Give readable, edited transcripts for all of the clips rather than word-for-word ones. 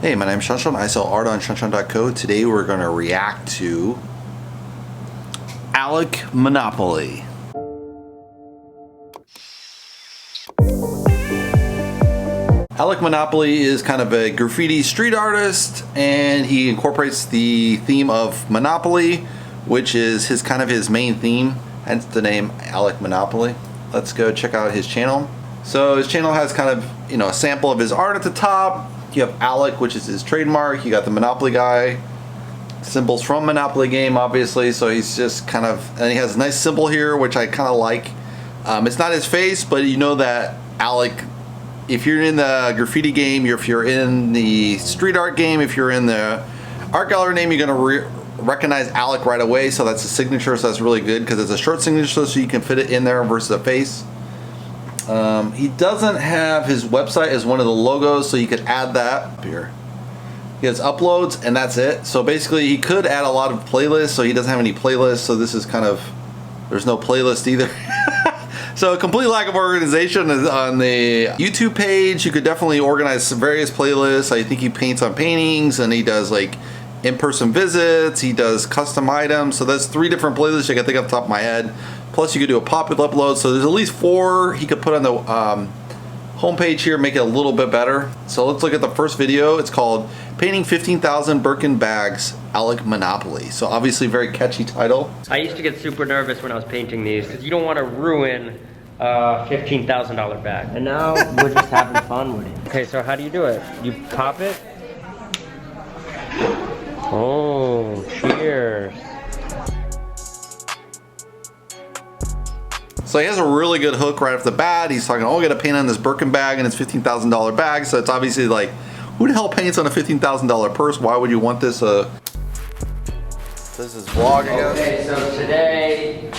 Hey, my name's Shawnshawn. I sell art on shawnshawn.co. Today we're going to react to Alec Monopoly. Alec Monopoly is kind of a graffiti street artist, and he incorporates the theme of Monopoly, which is his main theme, hence the name Alec Monopoly. Let's go check out his channel. So his channel has kind of, a sample of his art at the top. You have Alec, which is his trademark. You got the Monopoly guy, symbols from Monopoly game, obviously. So he's just kind of, and he has a nice symbol here, which I kind of like. It's not his face, but you know that Alec, if you're in the graffiti game, if you're in the street art game, if you're in the art gallery name, you're gonna recognize Alec right away. So that's a signature, so that's really good because it's a short signature, so you can fit it in there versus a face. He doesn't have his website as one of the logos, so you could add that up here. He has uploads, and that's it. So basically, he could add a lot of playlists, so he doesn't have any playlists, so this is kind of, there's no playlist either. So a complete lack of organization is on the YouTube page. You could definitely organize some various playlists. I think he paints on paintings, and he does like in-person visits. He does custom items. So that's 3 different playlists I can think off the top of my head. Plus you could do a pop-up upload. So there's at least 4 he could put on the homepage here, make it a little bit better. So let's look at the first video. It's called Painting 15,000 Birkin Bags, Alec Monopoly. So obviously very catchy title. I used to get super nervous when I was painting these because you don't want to ruin a $15,000 bag. And now we're just having fun with it. Okay, so how do you do it? You pop it? Oh, cheers. So he has a really good hook right off the bat. He's talking, oh, I got to paint on this Birkin bag, and it's $15,000 bag. So it's obviously like, who the hell paints on a $15,000 purse? Why would you want this? This is vlog, I guess. Okay, so today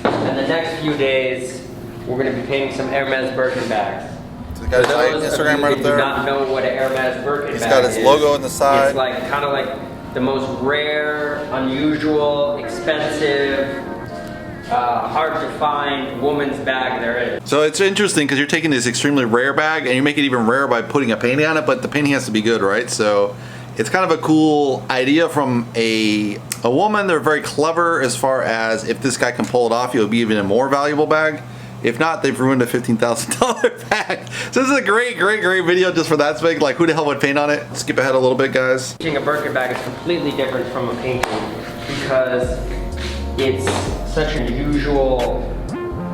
and the next few days, we're going to be painting some Hermes Birkin bags. So he's got his Instagram right up there. Do not know what an Hermes Birkin bag is. He's got his logo on the side. It's like kind of like the most rare, unusual, expensive, hard to find woman's bag there is. So it's interesting because you're taking this extremely rare bag and you make it even rarer by putting a painting on it, but the painting has to be good, right? So it's kind of a cool idea from a woman. They're very clever as far as if this guy can pull it off, it'll be even a more valuable bag. If not, they've ruined a $15,000 bag. So this is a great video just for that aspect. Like, who the hell would paint on it? Skip ahead a little bit, guys. Painting a Birkin bag is completely different from a painting because it's such an unusual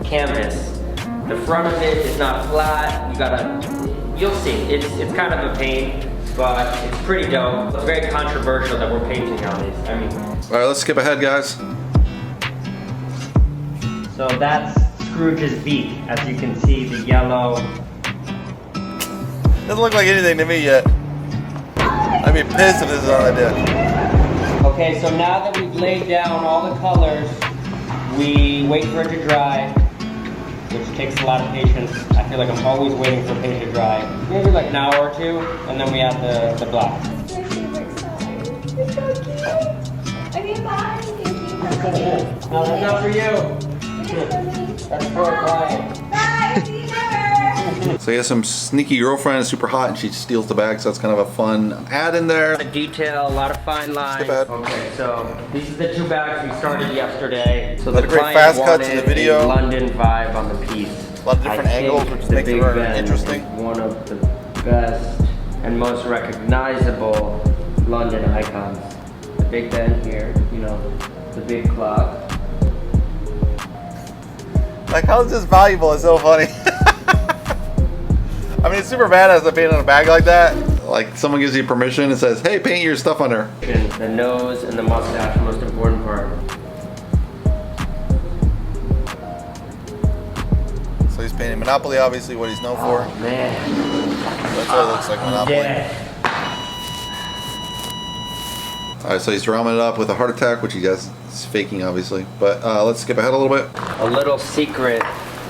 canvas. The front of it is not flat. You'll see. It's kind of a pain, but it's pretty dope. It's very controversial that we're painting on these. I mean. All right, let's skip ahead, guys. So that's Scrooge's beak, as you can see, the yellow. Doesn't look like anything to me yet. I'd be pissed if this is all I did. Okay, so now that we've laid down all the colors, we wait for it to dry, which takes a lot of patience. I feel like I'm always waiting for paint to dry. Maybe like an hour or 2, and then we add the black. It's my favorite side. It's so cute. Okay, bye. Thank you. No, that's not for you. That's for a client. Bye. See you later. So he has some sneaky girlfriend, is super hot, and she steals the bag, so that's kind of a fun ad in there. A lot of detail, a lot of fine lines. Skip ahead. Okay, so these are the 2 bags we started yesterday. So the the great client fast cuts in wanted the video. a London vibe on the piece. A lot of different angles, which makes it very interesting. One of the best and most recognizable London icons. The Big Ben here, the big clock. Like, how is this valuable? It's so funny. I mean, it's super badass to paint on a bag like that. Like, someone gives you permission and says, hey, paint your stuff on her. The nose and the mustache, the most important part. So he's painting Monopoly, obviously, what he's known for. Oh, man. That's what it looks like, Monopoly. Yeah. Alright, so he's drumming it up with a heart attack, which he does. It's faking, obviously. But let's skip ahead a little bit. A little secret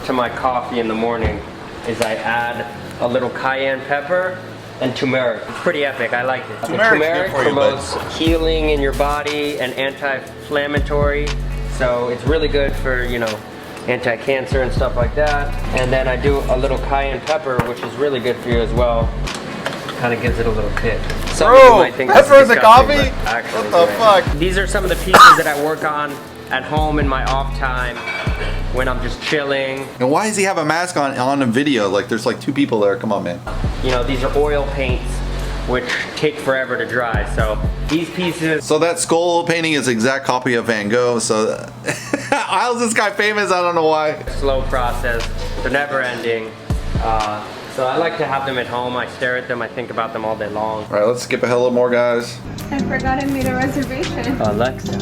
to my coffee in the morning is I add a little cayenne pepper and turmeric. It's pretty epic. I like it. Turmeric promotes healing in your body and anti-inflammatory. So it's really good for, anti-cancer and stuff like that. And then I do a little cayenne pepper, which is really good for you as well. Kind of gives it a little kick. Some of you might think this is peppers and disgusting, coffee? but actually What the great. fuck? These are some of the pieces that I work on at home in my off time when I'm just chilling. And why does he have a mask on a video? Like there's like 2 people there. Come on, man. You know, these are oil paints which take forever to dry. So these pieces. So that skull painting is an exact copy of Van Gogh. So how's this guy famous? I don't know why. Slow process. They're never ending. So I like to have them at home. I stare at them. I think about them all day long. All right, let's skip ahead a little more, guys. I forgot I made a reservation. Alexa,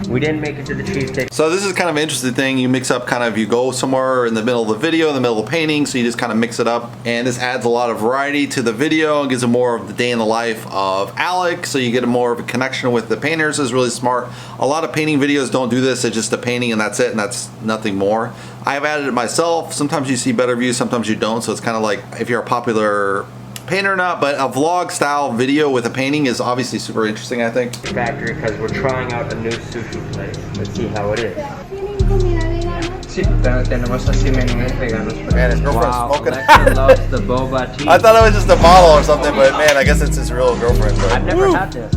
we didn't make it to the cheesesteak. So this is kind of an interesting thing. You mix up kind of, you go somewhere in the middle of the video, in the middle of the painting, so you just kind of mix it up. And this adds a lot of variety to the video and gives it more of the day in the life of Alec. So you get more of a connection with the painters. Is really smart. A lot of painting videos don't do this. It's just a painting and that's it, and that's nothing more. I've added it myself. Sometimes you see better views, sometimes you don't. So it's kind of like if you're a popular painter or not, but a vlog style video with a painting is obviously super interesting, I think. Factory, because we're trying out a new sushi place. Let's see how it is. ¿Tienen comida vegana? Sí, tenemos así menús veganos. Man, his girlfriend's smoking. Alexa loves the boba tea. I thought it was just a model or something, but man, I guess it's his real girlfriend. But I've never had this.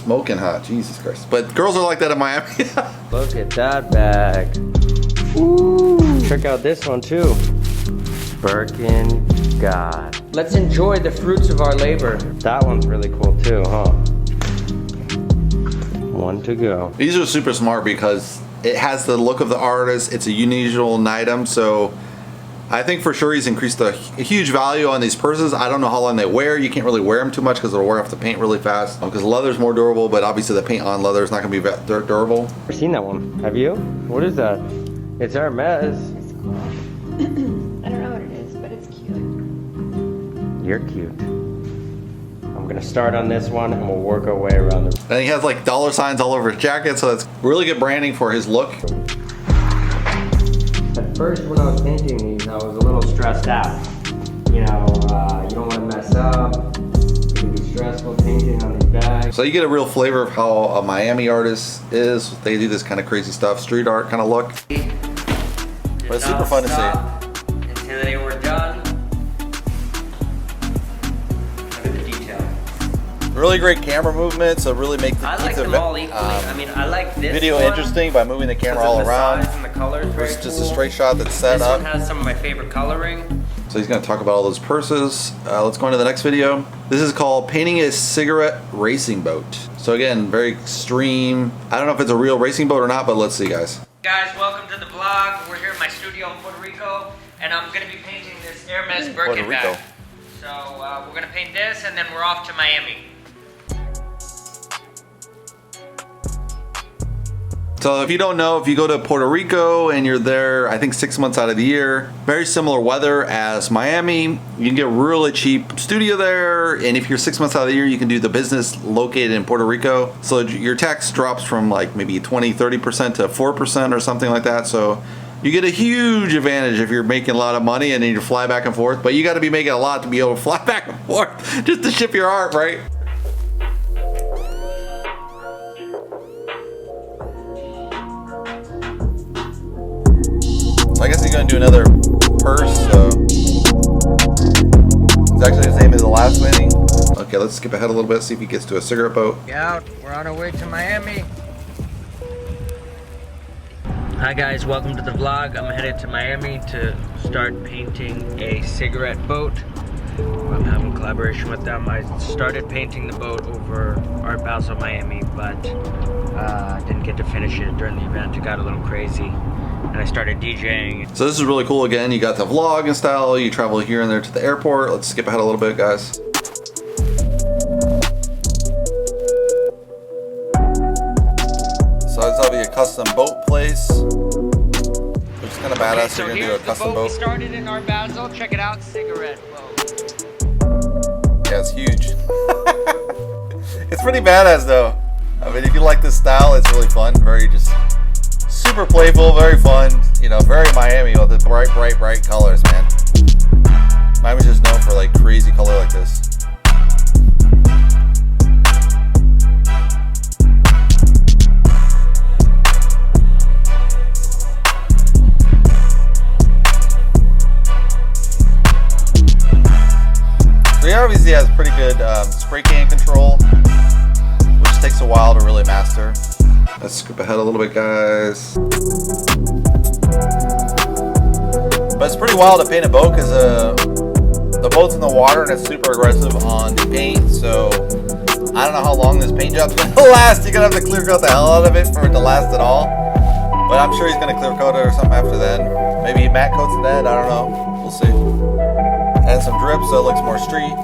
Smoking hot, Jesus Christ. But girls are like that in Miami. Look at that bag. Ooh. Check out this one too. Birkin God. Let's enjoy the fruits of our labor. That one's really cool too, huh? One to go. These are super smart because it has the look of the artist. It's a unusual item, so I think for sure he's increased a huge value on these purses. I don't know how long they wear. You can't really wear them too much because they'll wear off the paint really fast. Because leather's more durable, but obviously the paint on leather is not going to be durable. Never seen that one. Have you? What is that? It's Hermes. It's cool. I don't know what it is, but it's cute. You're cute. I'm gonna start on this one and we'll work our way around the. And he has like dollar signs all over his jacket, so that's really good branding for his look. At first, when I was painting these, I was a little stressed out. You know, you don't want to mess up. It can be stressful painting on these bags. So you get a real flavor of how a Miami artist is. They do this kind of crazy stuff, street art kind of look. But it's super fun to see. Until they were done. Look at the detail. Really great camera movement, so really make I like the them all equally. I mean, I like this video one interesting by moving the camera all around. And the colors very It's just cool. a straight shot that's set This up. one has some of my favorite coloring. So he's going to talk about all those purses. Let's go into the next video. This is called Painting a Cigarette Racing Boat. So again, very extreme. I don't know if it's a real racing boat or not, but let's see, guys. Guys, welcome to the vlog. We're here in my studio in Puerto Rico, and I'm gonna be painting this Hermes Birkin Puerto Rico. bag. So we're gonna paint this, and then we're off to Miami. So if you don't know, if you go to Puerto Rico and you're there, I think 6 months out of the year, very similar weather as Miami. You can get really cheap studio there. And if you're 6 months out of the year, you can do the business located in Puerto Rico. So your tax drops from like maybe 20, 30% to 4% or something like that. So you get a huge advantage if you're making a lot of money and then you fly back and forth. But you got to be making a lot to be able to fly back and forth just to ship your art, right? I guess he's gonna do another purse, so it's actually the same as the last painting. Okay, let's skip ahead a little bit, see if he gets to a cigarette boat. Yeah, we're on our way to Miami. Hi guys, welcome to the vlog. I'm headed to Miami to start painting a cigarette boat. I'm having collaboration with them. I started painting the boat over Art Basel, Miami, but didn't get to finish it during the event. It got a little crazy. And I started DJing. So this is really cool. Again, you got the vlog and style. You travel here and there to the airport. Let's skip ahead a little bit, guys. So this will be a custom boat place, which is kind of badass. So You're gonna do here's a custom the boat we boat. started in Art Basel. Check it out, cigarette boat. Yeah, it's huge. It's pretty badass though. I mean, if you like this style, it's really fun. Very just super playful, very fun. You know, very Miami with the bright colors, man. Miami's just known for like crazy color like this. So he obviously has pretty good good spray can control, which takes a while to really master. Let's skip ahead a little bit, guys. But it's pretty wild to paint a boat because the boat's in the water and it's super aggressive on the paint. So I don't know how long this paint job's going to last. You're going to have to clear coat the hell out of it for it to last at all. But I'm sure he's going to clear coat it or something after then. Maybe he matte coats it, I don't know. We'll see. And some drips so it looks more street.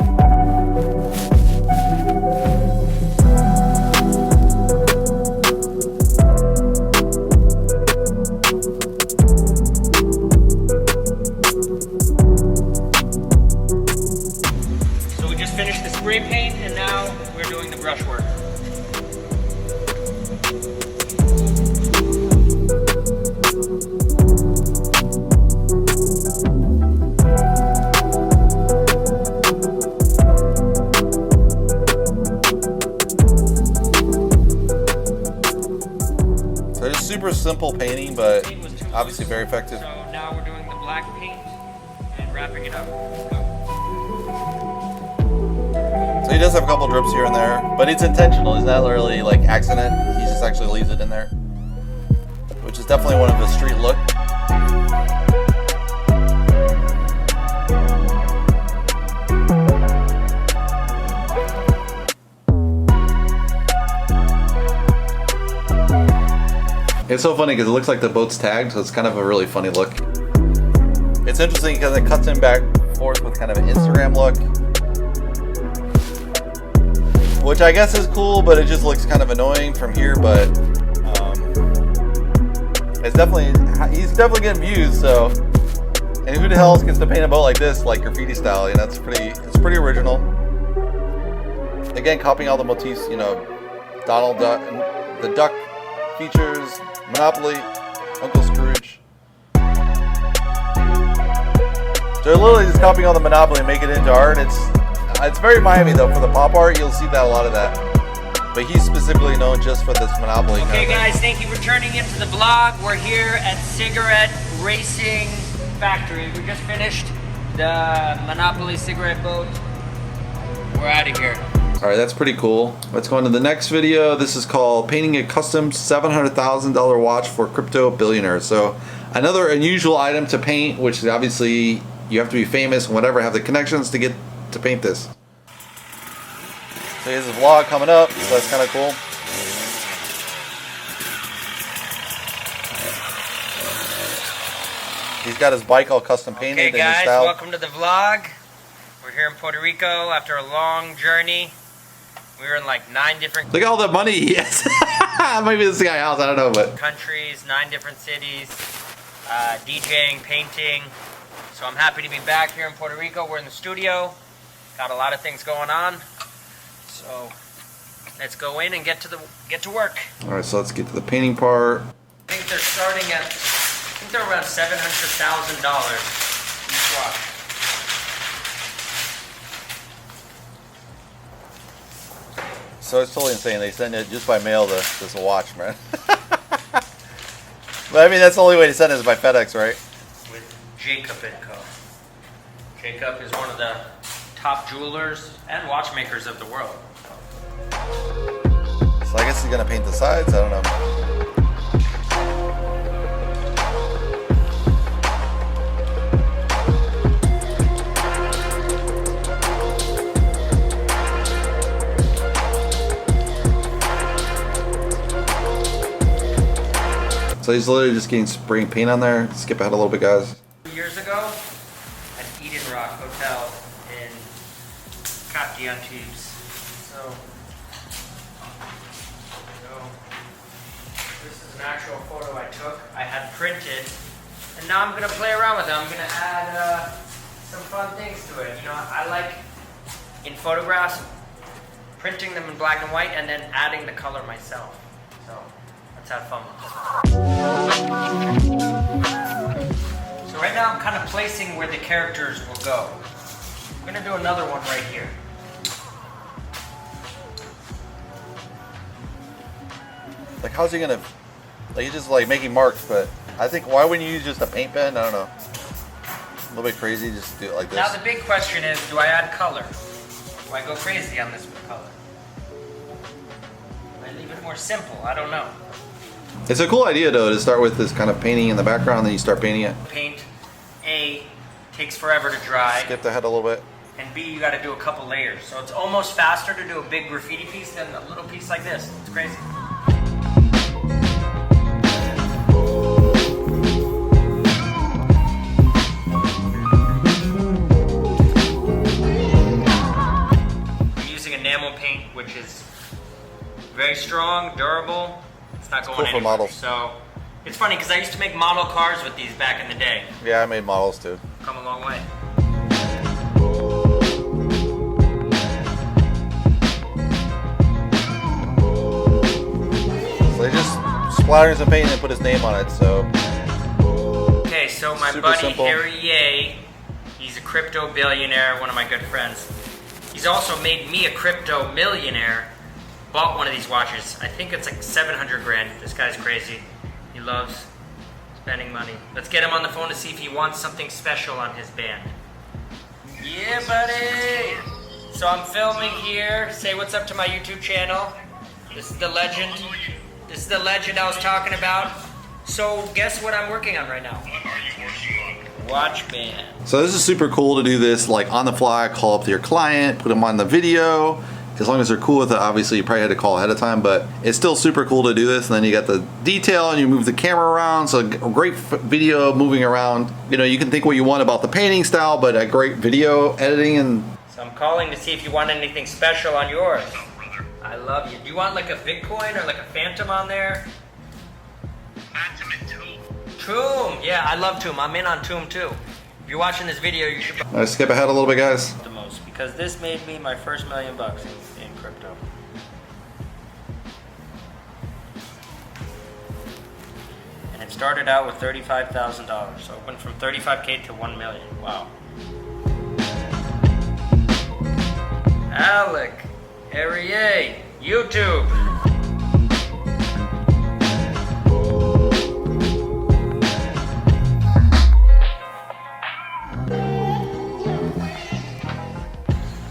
So we just finished the spray paint and now we're doing the brush work. So it's super simple painting, but obviously very effective. So now we're doing the black paint and wrapping it up. So he does have a couple drips here and there, but it's intentional. It's not really like accident. He just actually leaves it in there, which is definitely one of the street look. It's so funny because it looks like the boat's tagged, so it's kind of a really funny look. It's interesting because it cuts him back and forth with kind of an Instagram look, which I guess is cool, but it just looks kind of annoying from here. But it's definitely, he's definitely getting views. So, and who the hell else gets to paint a boat like this, like graffiti style? You know, it's pretty original. Again, copying all the motifs. You know, Donald Duck, the duck features, Monopoly, Uncle Scrooge. So they're literally just copying all the Monopoly and making it into art. It's very Miami though. For the pop art, you'll see that a lot of that. But he's specifically known just for this Monopoly. Okay guys, thank you for turning into the vlog. We're here at Cigarette Racing Factory. We just finished the Monopoly cigarette boat. We're out of here. All right, that's pretty cool. Let's go on to the next video. This is called painting a custom $700,000 watch for crypto billionaires. So another unusual item to paint, which is obviously you have to be famous and whatever, have the connections to get to paint this. So he has a vlog coming up, so that's kind of cool. He's got his bike all custom painted. Okay in his guys, style. welcome to the vlog. We're here in Puerto Rico after a long journey. We were in like 9 different Look at all the money he has. Maybe this guy house, I don't know, but countries, 9 different cities, DJing, painting. So I'm happy to be back here in Puerto Rico. We're in the studio. Got a lot of things going on. So let's go in and get to work. all right. So let's get to the painting part. I think they're starting at, I think they're around $700,000 each watch. So it's totally insane. They send it just by mail, this watch, man. But I mean, that's the only way to send it is by FedEx, right? With Jacob & Co. Jacob is one of the top jewelers and watchmakers of the world. So I guess he's gonna paint the sides. I don't know. So he's literally just getting spraying paint on there. Skip ahead a little bit, guys. 2 years ago at Eden Rock Hotel in Cap d'Antibes. So this is an actual photo I took. I had printed, and now I'm gonna play around with it. I'm gonna add some fun things to it. You know, I like in photographs printing them in black and white and then adding the color myself. So let's have fun with this. So right now I'm kind of placing where the characters will go. I'm gonna do another one right here. Like, how's he gonna? Like, he's just like making marks, but I think why wouldn't you use just a paint pen? I don't know. A little bit crazy, just do it like this. Now the big question is, do I add color? Do Why go crazy on this color? Why leave it more simple? I don't know. It's a cool idea though to start with this kind of painting in the background, and then you start painting it. Paint, A, takes forever to dry. Skip the head a little bit. And B, you gotta do a couple layers. So it's almost faster to do a big graffiti piece than a little piece like this. It's crazy. I'm using enamel paint, which is very strong, durable. It's not going cool for anywhere. models. So it's funny because I used to make model cars with these back in the day. Yeah, I made models too. Come a long way. So they just splattered some paint and put his name on it. So okay, so my super buddy simple. Harry Ye, he's a crypto billionaire, one of my good friends. He's also made me a crypto millionaire. Bought one of these watches. I think it's like 700 grand. This guy's crazy. He loves spending money. Let's get him on the phone to see if he wants something special on his band. Yeah, buddy. So I'm filming here. Say what's up to my YouTube channel. This is the legend. This is the legend I was talking about. So guess what I'm working on right now? Watch band. So this is super cool to do this like on the fly, call up to your client, put them on the video. As long as they're cool with it, obviously you probably had to call ahead of time, but it's still super cool to do this. And then you got the detail and you move the camera around. So a great video moving around. You know, you can think what you want about the painting style, but a great video editing. And so I'm calling to see if you want anything special on yours. I love you. Do you want like a Bitcoin or like a Phantom on there? Phantom and Tomb. Tomb, yeah, I love Tomb. I'm in on Tomb too. If you're watching this video, you should buy I skip ahead a little bit, guys. the most because this made me my first $1 million in crypto. And it started out with $35,000, so it went from 35K to 1 million. Wow. Alec, Harrier, YouTube.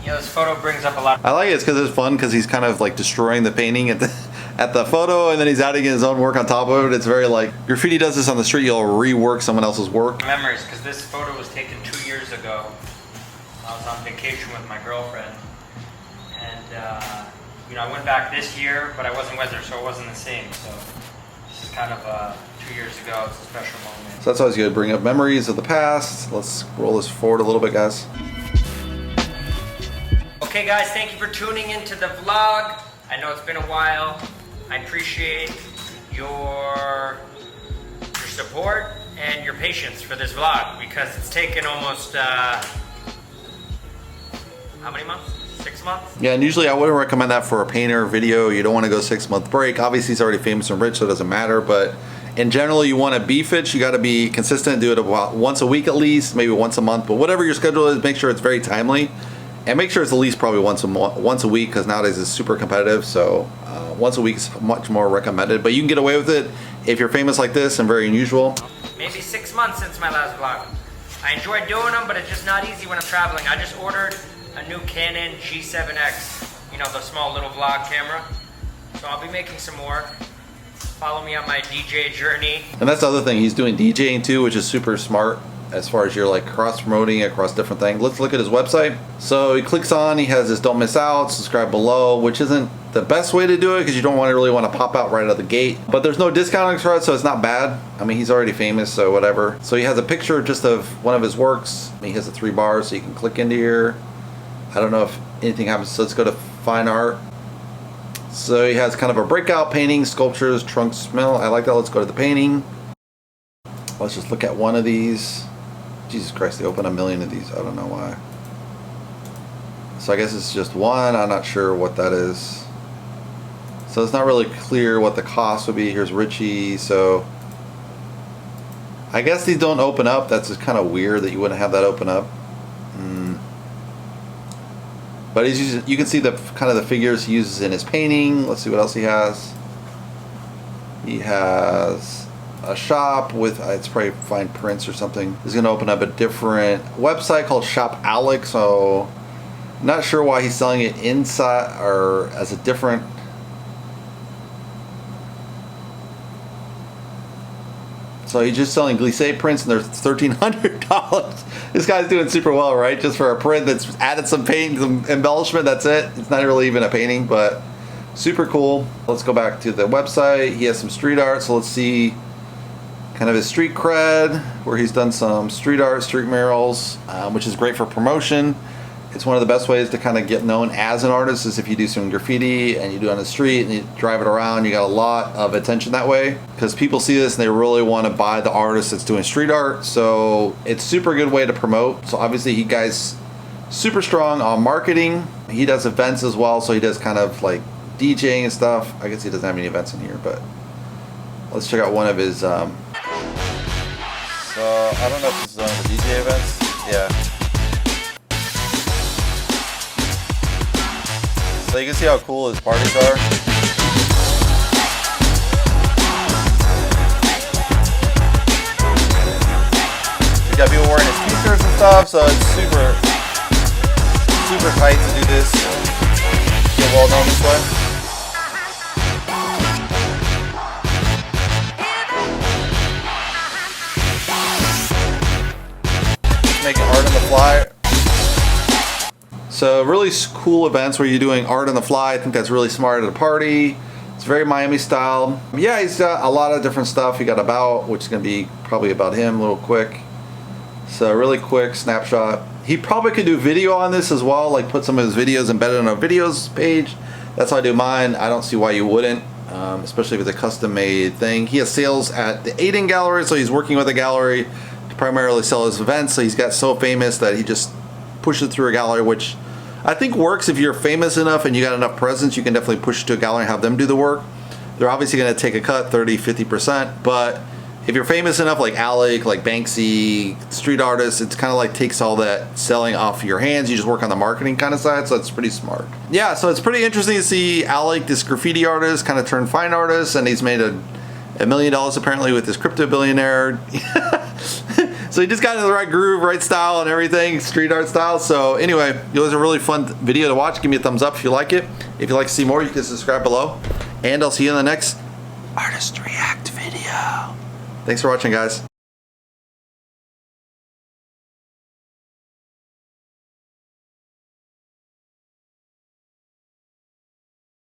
This photo brings up a lot. I like it because it's fun because he's kind of like destroying the painting at the photo, and then he's adding his own work on top of it. It's very like graffiti does this on the street. You'll rework someone else's work. Memories, because this photo was taken 2 years ago. I was on vacation with my girlfriend, and you know, I went back this year, but I wasn't with her, so it wasn't the same. So this is kind of 2 years ago. It's a special moment. So that's always good. Bring up memories of the past. Let's roll this forward a little bit, guys. Okay guys, thank you for tuning into the vlog. I know it's been a while. I appreciate your support and your patience for this vlog because it's taken almost, how many months? 6 months? Yeah, and usually I wouldn't recommend that for a painter video. You don't want to go 6-month break. Obviously he's already famous and rich, so it doesn't matter, but in general, you want to be fit. You got to be consistent. Do it about once a week at least, maybe once a month, but whatever your schedule is, make sure it's very timely. And make sure it's at least probably once a week because nowadays it's super competitive. So once a week is much more recommended. But you can get away with it if you're famous like this and very unusual. Maybe 6 months since my last vlog. I enjoy doing them, but it's just not easy when I'm traveling. I just ordered a new Canon G7X. You know, the small little vlog camera. So I'll be making some more. Follow me on my DJ journey. And that's the other thing. He's doing DJing too, which is super smart. As far as you're like cross-promoting across different things. Let's look at his website. So he clicks on, he has this don't miss out, subscribe below, which isn't the best way to do it because you don't really want to pop out right out of the gate. But there's no discounting for it, so it's not bad. I mean, he's already famous, so whatever. So he has a picture just of one of his works. He has the 3 bars, so you can click into here. I don't know if anything happens, so let's go to fine art. So he has kind of a breakout painting, sculptures, trunk smell. I like that. Let's go to the painting. Let's just look at one of these. Jesus Christ, they open 1 million of these. I don't know why. So I guess it's just one. I'm not sure what that is. So it's not really clear what the cost would be. Here's Richie. So I guess these don't open up. That's just kind of weird that you wouldn't have that open up. But he's using, you can see the kind of the figures he uses in his painting. Let's see what else he has. He has a shop with, it's probably fine prints or something. He's going to open up a different website called Shop Alec. So Not sure why he's selling it inside or as a different. So he's just selling glisse prints and they're $1,300. This guy's doing super well, right? Just for a print that's added some paint, some embellishment, that's it. It's not really even a painting, but super cool. Let's go back to the website. He has some street art, so let's see kind of his street cred, where he's done some street art, street murals, which is great for promotion. It's one of the best ways to kind of get known as an artist is if you do some graffiti and you do it on the street and you drive it around, you got a lot of attention that way because people see this and they really want to buy the artist that's doing street art. So it's super good way to promote. So obviously he guy's super strong on marketing. He does events as well, so he does kind of like DJing and stuff. I guess he doesn't have any events in here, but let's check out one of his. So I don't know if this is one of the DJ events. Yeah. So you can see how cool his parties are. You got people wearing his t-shirts and stuff, so it's super tight to do this. Get well known this way. Making art on the fly. So really cool events where you're doing art on the fly. I think that's really smart at a party. It's very Miami style. Yeah, he's got a lot of different stuff. He got about, which is gonna be probably about him, a little quick. So really quick snapshot. He probably could do video on this as well, like put some of his videos embedded on a videos page. That's how I do mine. I don't see why you wouldn't, especially if it's a custom made thing. He has sales at the Aiden Gallery, so he's working with a gallery to primarily sell his events. So he's got so famous that he just pushes it through a gallery, which I think works if you're famous enough and you got enough presence. You can definitely push it to a gallery and have them do the work. They're obviously going to take a cut, 30-50%, but if you're famous enough like Alec, like Banksy, street artists, it's kind of like takes all that selling off your hands. You just work on the marketing kind of side, so it's pretty smart. Yeah, so it's pretty interesting to see Alec, this graffiti artist, kind of turn fine artist, and he's made $1 million apparently with this crypto billionaire. So he just got into the right groove, right style and everything, street art style. So anyway, it was a really fun video to watch. Give me a thumbs up if you like it. If you'd like to see more, you can subscribe below. And I'll see you in the next Artist React video. Thanks for watching, guys.